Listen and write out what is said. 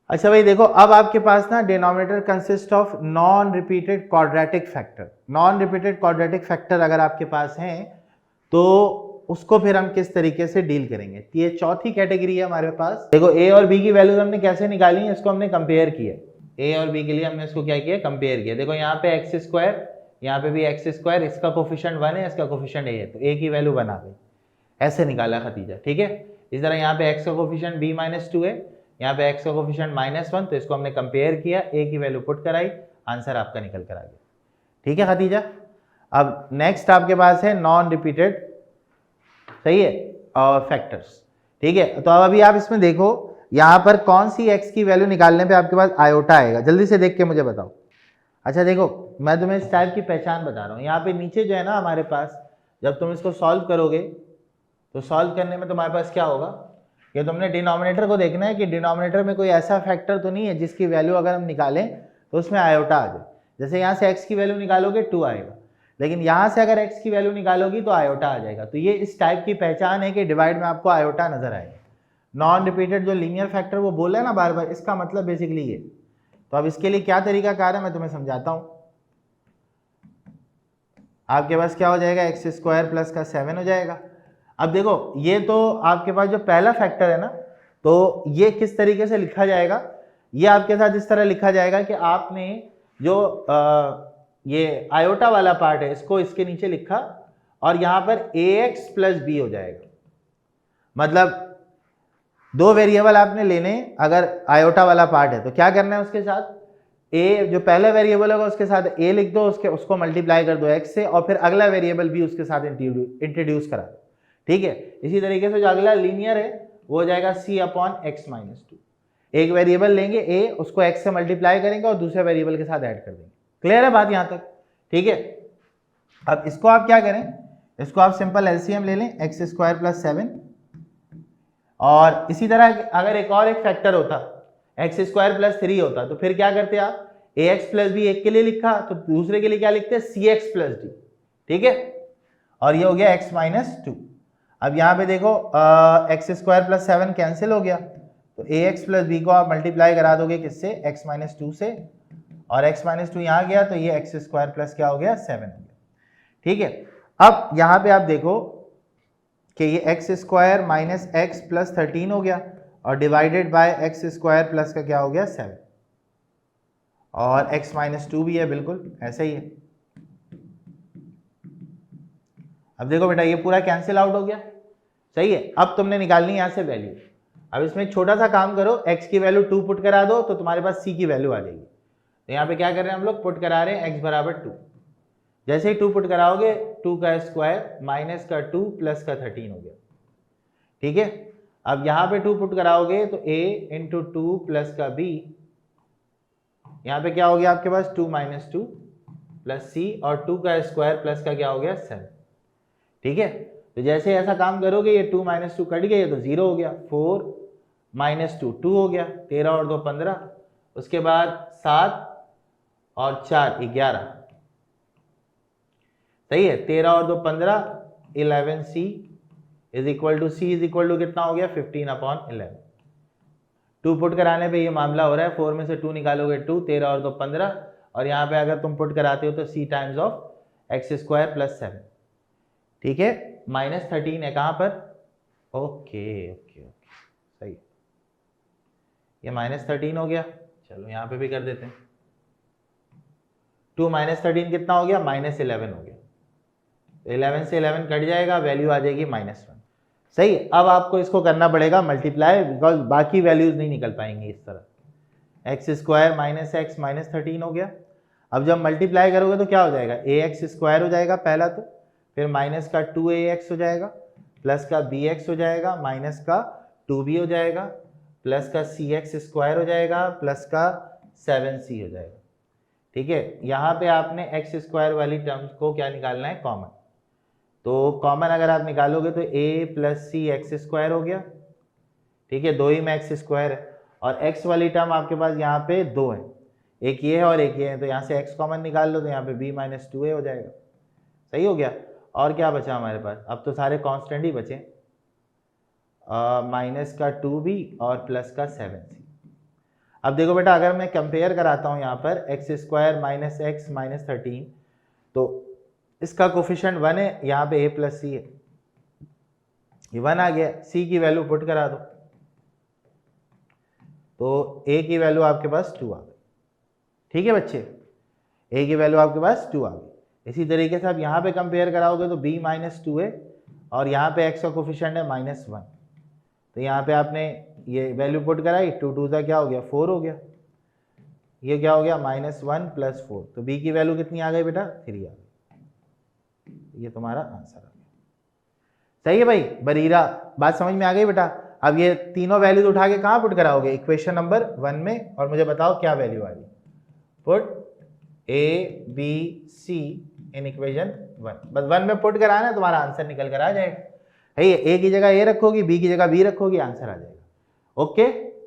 अच्छा भाई देखो, अब आपके पास ना denominator consist of non repeated quadratic factor. Non repeated quadratic factor अगर आपके पास हैं तो उसको फिर हम किस तरीके से डील करेंगे। तो ये चौथी कैटेगरी है हमारे पास। देखो ए और बी की वैल्यूज हमने कैसे निकाली है, इसको हमने कंपेयर किया। ए और बी के लिए हमने इसको क्या किया, कंपेयर किया। देखो यहाँ पे एक्स स्क्वायर, यहाँ पे भी एक्स स्क्वायर, इसका कोफिशिएंट 1 है, इसका कोफिशिएंट ए है, तो ए की वैल्यू 1 आ गई। ऐसे निकाला खतीजा, ठीक है। इस तरह यहाँ पे एक्स का कोफिशिएंट b माइनस 2 है, यहाँ पे x का कोफिशिएंट -1, तो इसको हमने कंपेयर किया, a की वैल्यू पुट कराई, आंसर आपका निकल कर आ गया। ठीक है खतीजा। अब नेक्स्ट आपके पास है नॉन रिपीटेड, सही है, और फैक्टर्स। ठीक है, तो अब अभी आप इसमें देखो यहाँ पर कौन सी x की वैल्यू निकालने पे आपके पास आयोटा आएगा, जल्दी से देख के मुझे बताओ। अच्छा देखो, मैं तुम्हें इस टाइप की पहचान बता रहा हूँ। यहाँ पे नीचे जो है ना हमारे पास, जब तुम इसको सॉल्व करोगे तो सॉल्व करने में तुम्हारे पास क्या होगा कि तुमने डिनोमिनेटर को देखना है कि डिनोमिनेटर में कोई ऐसा फैक्टर तो नहीं है जिसकी वैल्यू अगर हम निकालें तो उसमें आयोटा आ जाए। जैसे यहाँ से x की वैल्यू निकालोगे 2 आएगा, लेकिन यहाँ से अगर x की वैल्यू निकालोगी तो आयोटा आ जाएगा। तो ये इस टाइप की पहचान है कि डिवाइड में आपको आयोटा नजर आएगा। नॉन रिपीटेड जो लीनियर फैक्टर वो बोला है ना बार बार, इसका मतलब बेसिकली ये। तो अब इसके लिए क्या तरीका कार है मैं तुम्हें समझाता हूँ। आपके पास क्या हो जाएगा, एक्स स्क्वायर प्लस का 7 हो जाएगा। अब देखो ये तो आपके पास जो पहला फैक्टर है ना, तो ये किस तरीके से लिखा जाएगा, ये आपके साथ इस तरह लिखा जाएगा कि आपने जो ये आयोटा वाला पार्ट है इसको इसके नीचे लिखा और यहां पर ax प्लस बी हो जाएगा। मतलब दो वेरिएबल आपने लेने, अगर आयोटा वाला पार्ट है तो क्या करना है, उसके साथ a जो पहला वेरिएबल होगा उसके साथ a लिख दो, उसको मल्टीप्लाई कर दो x से, और फिर अगला वेरिएबल भी उसके साथ इंट्रोड्यूस करा दो। ठीक है, इसी तरीके से जो अगला लीनियर है वो हो जाएगा c अपॉन एक्स माइनस 2। एक वेरिएबल लेंगे a, उसको x से मल्टीप्लाई करेंगे और दूसरे वेरिएबल के साथ ऐड कर देंगे। क्लियर है बात यहां तक? ठीक है, अब इसको आप क्या करें, इसको आप सिंपल एलसीएम ले लें, एक्स स्क्वायर प्लस 7। और इसी तरह अगर एक और एक फैक्टर होता, एक्स स्क्वायर प्लस 3 होता, तो फिर क्या करते आप, ए एक्स प्लस बी एक के लिए लिखा तो दूसरे के लिए क्या लिखते हैं, सी एक्स प्लस डी। ठीक है, और ये हो गया एक्स माइनस 2। अब यहाँ पे देखो एक्स स्क्वायर प्लस 7 कैंसिल हो गया, तो ए एक्स प्लस बी को आप मल्टीप्लाई करा दोगे किससे, एक्स माइनस 2 से, और एक्स माइनस 2 यहाँ गया तो ये एक्स स्क्वायर प्लस क्या हो गया, 7 हो गया। ठीक है, अब यहाँ पे आप देखो कि ये x square minus x plus 13 हो गया और divided by x square plus का क्या हो गया, 7, और एक्स माइनस 2 भी है, बिल्कुल ऐसा ही है। अब देखो बेटा ये पूरा कैंसिल आउट हो गया, सही है। अब तुमने निकालनी है यहाँ से वैल्यू। अब इसमें एक छोटा सा काम करो, x की वैल्यू 2 पुट करा दो तो तुम्हारे पास c की वैल्यू आ जाएगी। तो यहाँ पे क्या कर रहे हैं हम लोग, पुट करा रहे हैं x बराबर 2। जैसे ही 2 पुट कराओगे 2 का स्क्वायर माइनस का 2 प्लस का 13 हो गया। ठीक है, अब यहाँ पे 2 पुट कराओगे तो a इंटू 2 प्लस का b, यहाँ पे क्या हो गया आपके पास, 2 माइनस 2 प्लस c, और 2 का स्क्वायर प्लस का क्या हो गया, 7। ठीक है, तो जैसे ऐसा काम करोगे ये 2 माइनस 2 कट गए तो 0 हो गया, 4 माइनस 2 2 हो गया, 13 और 2 15, उसके बाद 7 और 4 11, सही है, 13 और 2 15, 11c is equal to c is equal to कितना हो गया, 15 अपॉन 11। 2 पुट कराने पे ये मामला हो रहा है, 4 में से 2 निकालोगे 2, 13 और 2 15, और यहाँ पे अगर तुम पुट कराते हो तो c times of x square plus 7। ठीक है, माइनस 13 है कहाँ पर, ओके ओके ओके, सही, ये माइनस 13 हो गया। चलो यहाँ पे भी कर देते हैं, 2 माइनस 13 कितना हो गया, माइनस 11 हो गया। तो 11 से 11 कट जाएगा, वैल्यू आ जाएगी -1। सही, अब आपको इसको करना पड़ेगा मल्टीप्लाई, बिकॉज बाकी वैल्यूज नहीं निकल पाएंगी इस तरह। X square minus x minus 13 हो गया। अब जब मल्टीप्लाई करोगे तो क्या हो जाएगा, ए एक्स स्क्वायर हो जाएगा पहला, तो फिर माइनस का 2ax हो जाएगा, प्लस का bx हो जाएगा, माइनस का 2b हो जाएगा, प्लस का cx स्क्वायर हो जाएगा, प्लस का 7c हो जाएगा। ठीक है, यहाँ पे आपने एक्स स्क्वायर वाली टर्म्स को क्या निकालना है, कॉमन। तो कॉमन अगर आप निकालोगे तो a plus c x square हो गया। ठीक है, दो ही में एक्स स्क्वायर है, और x वाली टर्म आपके पास यहाँ पे 2 है, एक ये है और एक ये है, तो यहाँ से x कॉमन निकाल लो तो यहाँ पे b माइनस 2a हो जाएगा। सही हो गया, और क्या बचा हमारे पास, अब तो सारे कांस्टेंट ही बचे, माइनस का 2b और प्लस का 7c। अब देखो बेटा, अगर मैं कंपेयर कराता हूँ यहाँ पर x square minus x minus 13, तो इसका कोफिशिएंट 1 है, यहाँ पे a प्लस सी है, ये 1 आ गया, c की वैल्यू पुट करा दो तो a की वैल्यू आपके पास 2 आ गई। ठीक है बच्चे, a की वैल्यू आपके पास 2 आ गई। इसी तरीके से आप यहाँ पे कंपेयर कराओगे तो b माइनस 2 है और यहाँ पे x का कोफिशिएंट है माइनस 1, तो यहाँ पे आपने ये वैल्यू पुट कराई, 2 2 का क्या हो गया 4 हो गया, ये क्या हो गया माइनस 1 प्लस 4, तो b की वैल्यू कितनी आ गई बेटा 3 आ गई। ये तुम्हारा आंसर आ गया। सही है भाई बरीरा, बात समझ में आ गई बेटा। अब ये तीनों वैल्यूज उठा के कहाँ पुट कराओगे, इक्वेशन नंबर 1 में, और मुझे बताओ क्या वैल्यू आ रही। Put a b c in equation 1, बस 1 में पुट कराना, तुम्हारा आंसर निकल कर आ जाएगा। a की जगह a रखोगी, b की जगह b रखोगी, आंसर आ जाएगा। ओके।